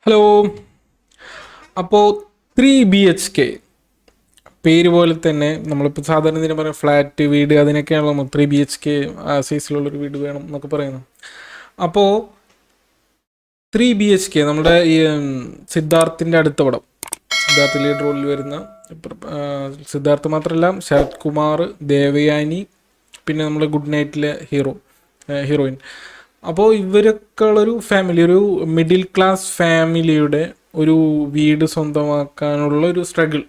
Hello. അപ്പോൾ 3 BHK പേര് പോലെ തന്നെ നമ്മളിപ്പോൾ സാധാരണ ഇതിനെ പറയാം ഫ്ലാറ്റ് വീട്, അതിനൊക്കെയാണ് നമ്മൾ 3 BHK സൈസിലുള്ളൊരു വീട് വേണം എന്നൊക്കെ പറയുന്നത്. അപ്പോൾ 3 BHK നമ്മുടെ ഈ സിദ്ധാർത്ഥിൻ്റെ അടുത്ത പടം, സിദ്ധാർത്ഥ് ലീഡ് റോളിൽ വരുന്ന, സിദ്ധാർത്ഥ് മാത്രമല്ല ശരത് കുമാർ, ദേവയാനി, പിന്നെ നമ്മുടെ ഗുഡ് നൈറ്റിലെ ഹീറോയിൻ. അപ്പോൾ ഇവരൊക്കെ ഉള്ളൊരു ഫാമിലി, ഒരു മിഡിൽ ക്ലാസ് ഫാമിലിയുടെ ഒരു വീട് സ്വന്തമാക്കാനുള്ള ഒരു സ്ട്രഗിൾ,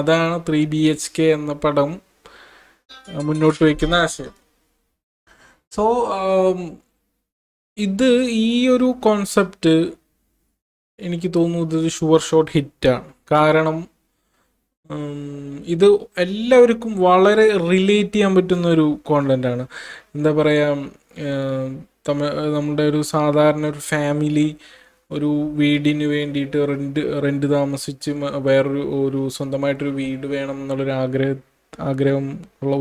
അതാണ് 3 BHK എന്ന പടം മുന്നോട്ട് വയ്ക്കുന്ന ആശയം. സോ ഇത് ഈ ഒരു കോൺസെപ്റ്റ് എനിക്ക് തോന്നുന്നു ഇതൊരു ഷുവർ ഷോട്ട് ഹിറ്റാണ്. കാരണം ഇത് എല്ലാവർക്കും വളരെ റിലേറ്റ് ചെയ്യാൻ പറ്റുന്ന ഒരു കോണ്ടൻ്റാണ്. എന്താ പറയുക, നമ്മുടെ ഒരു സാധാരണ ഒരു ഫാമിലി ഒരു വീടിന് വേണ്ടിയിട്ട് റെൻറ്റ് താമസിച്ച് വേറൊരു സ്വന്തമായിട്ടൊരു വീട് വേണം എന്നുള്ളൊരു ആഗ്രഹം ഉള്ള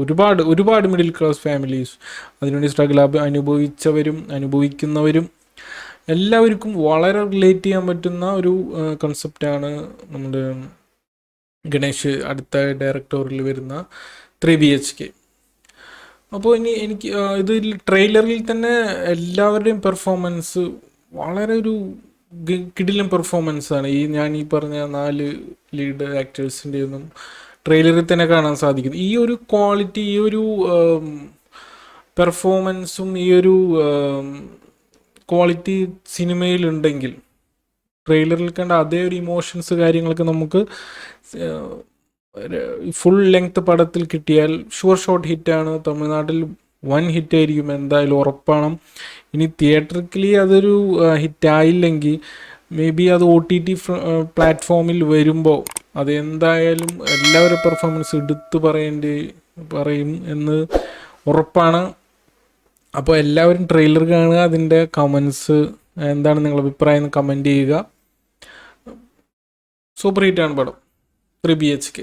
ഒരുപാട് മിഡിൽ ക്ലാസ് ഫാമിലീസ്, അതിനുവേണ്ടി സ്ട്രഗിൾ അനുഭവിച്ചവരും അനുഭവിക്കുന്നവരും എല്ലാവർക്കും വളരെ റിലേറ്റ് ചെയ്യാൻ പറ്റുന്ന ഒരു കൺസെപ്റ്റാണ് നമ്മുടെ ഗണേഷ് അടുത്ത ഡയറക്ടറിൽ വരുന്ന 3 BHK. അപ്പോൾ എനിക്ക് ഇതിൽ ട്രെയിലറിൽ തന്നെ എല്ലാവരുടെയും പെർഫോമൻസ് വളരെ ഒരു കിടിലൻ പെർഫോമൻസാണ്. ഞാൻ ഈ പറഞ്ഞ 4 ലീഡ് ആക്ടേഴ്സിൻ്റെ ഒന്നും ട്രെയിലറിൽ തന്നെ കാണാൻ സാധിക്കുന്നു. ഈ ഒരു ക്വാളിറ്റി, ഈ ഒരു പെർഫോമൻസും ഈ ഒരു ക്വാളിറ്റി സിനിമയിലുണ്ടെങ്കിൽ ട്രെയിലറിൽ കണ്ട അതേ ഒരു ഇമോഷൻസ് കാര്യങ്ങളൊക്കെ നമുക്ക് ഫുൾ ലെങ്ത് പടത്തിൽ കിട്ടിയാൽ ഷുവർ ഷോട്ട് ഹിറ്റാണ്. തമിഴ്നാട്ടിൽ വൻ ഹിറ്റായിരിക്കും, എന്തായാലും ഉറപ്പാണ്. ഇനി തിയേറ്ററിക്കലി അതൊരു ഹിറ്റായില്ലെങ്കിൽ മേ ബി അത് OTT പ്ലാറ്റ്ഫോമിൽ വരുമ്പോൾ അതെന്തായാലും എല്ലാവരും പെർഫോമൻസ് എടുത്ത് പറയും എന്ന് ഉറപ്പാണ്. അപ്പോൾ എല്ലാവരും ട്രെയിലർ കാണുക, അതിൻ്റെ കമൻസ് എന്താണ് നിങ്ങളുടെ അഭിപ്രായം കമൻറ്റ് ചെയ്യുക. സൂപ്പർ ഹിറ്റാണ് പടം 3 BHK.